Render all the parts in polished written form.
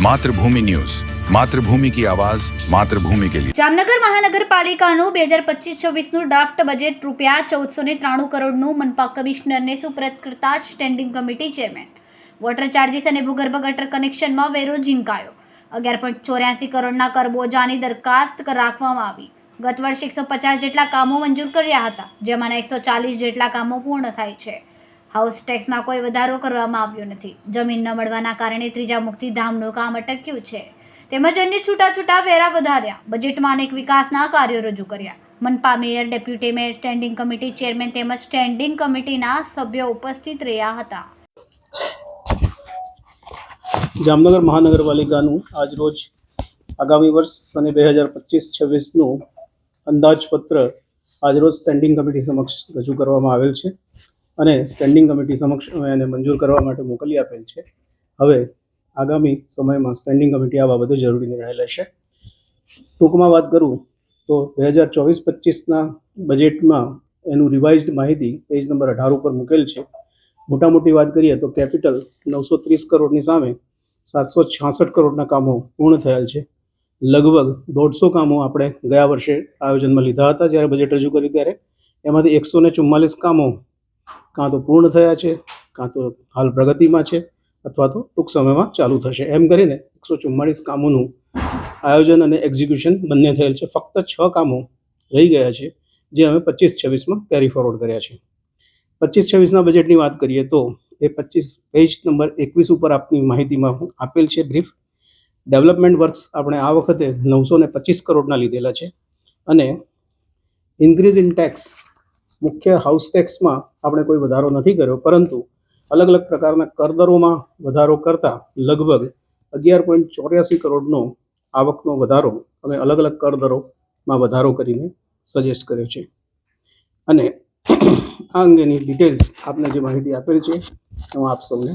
मातृभूमि न्यूज, मातृभूमि की आवाज, मातृभूमि के लिए। જામનગર મહાનગરપાલિકાનું 2025-26નું ડ્રાફ્ટ બજેટ ₹1493 કરોડનું મનપા કમિશનરને સુપરત કરતા standing committee chairman water charges અને ભૂગર્ભ ગટર કનેક્શનમાં વેરો ઝીંકાયો. 11.84 કરોડના કરબોજાની દરખાસ્ત રાખવામાં આવી. ગત વર્ષે 150 જેટલા કામો મંજૂર કર્યા હતા, જેમાંના 140 જેટલા કામો પૂર્ણ થાય છે. હાઉસ ટેક્સમાં કોઈ વધારો કરવામાં આવ્યો નથી. જમીન ન મળવાના કારણે ત્રીજા મુક્તિધામનું કામ અટક્યું છે. તેમજ અન્ય છૂટા વેરા વધાર્યા. બજેટમાં અનેક વિકાસના કાર્યો રજૂ કર્યા. મનપા mayor, deputy mayor, standing committee chairman તેમજ સ્ટેન્ડિંગ કમિટીના સભ્યો ઉપસ્થિત રહ્યા હતા. જામનગર મહાનગરપાલિકાનું આજરોજ આગામી વર્ષ અને 2025-26નું અંદાજપત્ર આજરોજ સ્ટેન્ડિંગ કમિટી સમક્ષ રજૂ કરવામાં આવેલ છે અને સ્ટેન્ડિંગ કમિટી સમક્ષ અમે એને મંજૂર કરવા માટે મોકલી આપેલ છે. હવે આગામી સમયમાં સ્ટેન્ડિંગ કમિટી આ બાબતે જરૂરી નિર્ણય લેશે. ટૂંકમાં વાત કરું તો 2024-25ના બજેટમાં એનું રિવાઇઝડ માહિતી પેજ નંબર 18 ઉપર મૂકેલ છે. મોટી વાત કરીએ તો કેપિટલ 930 કરોડની સામે 766 કરોડના કામો પૂર્ણ થયેલ છે. લગભગ 150 કામો આપણે ગયા વર્ષે આયોજનમાં લીધા હતા જ્યારે બજેટ રજૂ કર્યું ત્યારે. એમાંથી 144 કામો કાં તો પૂર્ણ થયા છે, કાં તો હાલ પ્રગતિમાં છે, અથવા તો ટૂંક સમયમાં ચાલુ થશે. એમ કરીને 144 કામોનું આયોજન અને એક્ઝિક્યુશન બંને થયેલ છે. ફક્ત 6 કામો રહી ગયા છે જે અમે 25-26માં કેરી ફોરવર્ડ કર્યા છે. 25-26ના બજેટની વાત કરીએ તો એ 25 પેજ નંબર 21 ઉપર આપની માહિતીમાં આપેલ છે બ્રીફ. ડેવલપમેન્ટ વર્ક્સ આપણે આ વખતે 925 કરોડના લીધેલા છે અને ઇન્ક્રીઝ ઇન ટેક્સ, મુખ્ય હાઉસ ટેક્સમાં આપણે કોઈ વધારો નથી કર્યો, પરંતુ અલગ અલગ પ્રકારના કરદરોમાં વધારો કરતાં લગભગ 11.84 કરોડનો આવકનો વધારો અમે અલગ અલગ કરદરોમાં વધારો કરીને સજેસ્ટ કર્યો છે. અને આ અંગેની ડિટેલ્સ આપને જે માહિતી આપેલ છે એમાં આપ સૌને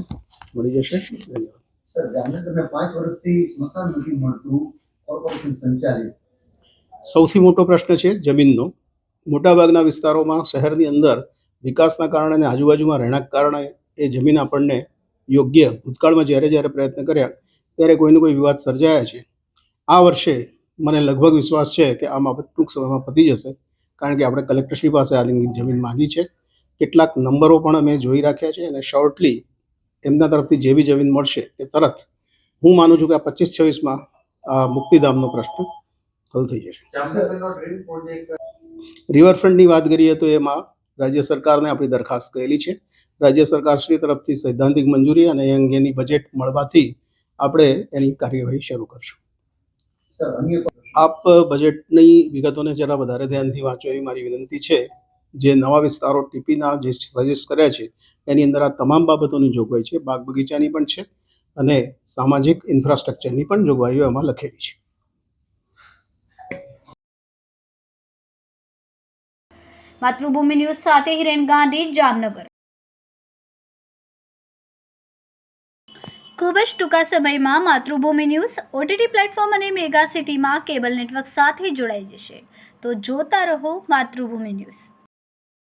મળી જશે. ધન્યવાદ. સર, જામનગરને 5 વર્ષથી સ્મશાન નથી મળતું, કોર્પોરેશન સંચાલિત. સૌથી મોટો પ્રશ્ન છે જમીનનો. મોટાભાગના વિસ્તારોમાં શહેરની અંદર વિકાસના કારણે અને આજુબાજુમાં રહેણાંક કારણે એ જમીન આપણને યોગ્ય ભૂતકાળમાં જ્યારે પ્રયત્ન કર્યા ત્યારે કોઈને કોઈ વિવાદ સર્જાયા છે. આ વર્ષે મને લગભગ વિશ્વાસ છે કે આ બાબત ટૂંક સમયમાં પતી જશે, કારણ કે આપણે કલેક્ટરશ્રી પાસે આ જમીન માગી છે. કેટલાક નંબરો પણ અમે જોઈ રાખ્યા છે અને શોર્ટલી એમના તરફથી જે બી જમીન મળશે એ તરત હું માનું છું કે આ 25-26માં આ મુક્તિધામનો પ્રશ્ન હલ થઈ જશે. રિવરફ્રન્ટની વાત કરીએ તો એમાં રાજ્ય સરકારને આપણી દરખાસ્ત કરેલી છે. રાજ્ય સરકારશ્રી તરફથી સૈદ્ધાંતિક મંજૂરી અને એ અંગેની બજેટ મળવાથી આપણે એની કાર્યવાહી શરૂ કરશું. આપ બજેટની વિગતોને જરા વધારે ધ્યાનથી વાંચો એવી મારી વિનંતી છે. જે નવા વિસ્તારો ટીપીના જે સજેસ્ટ કર્યા છે એની અંદર આ તમામ બાબતોની જોગવાઈ છે. બાગ બગીચાની પણ છે અને સામાજિક ઇન્ફ્રાસ્ટ્રક્ચરની પણ જોગવાઈઓ એમાં લખેલી છે. માતૃભૂમિ ન્યૂઝ સાથે હિરેન ગાંધી, જામનગર. ખૂબ જ ટૂંકા સમયમાં માતૃભૂમિ ન્યૂઝ OTT પ્લેટફોર્મ અને મેગા સિટીમાં કેબલ નેટવર્ક સાથે જોડાઈ જશે. તો જોતા રહો માતૃભૂમિ ન્યૂઝ.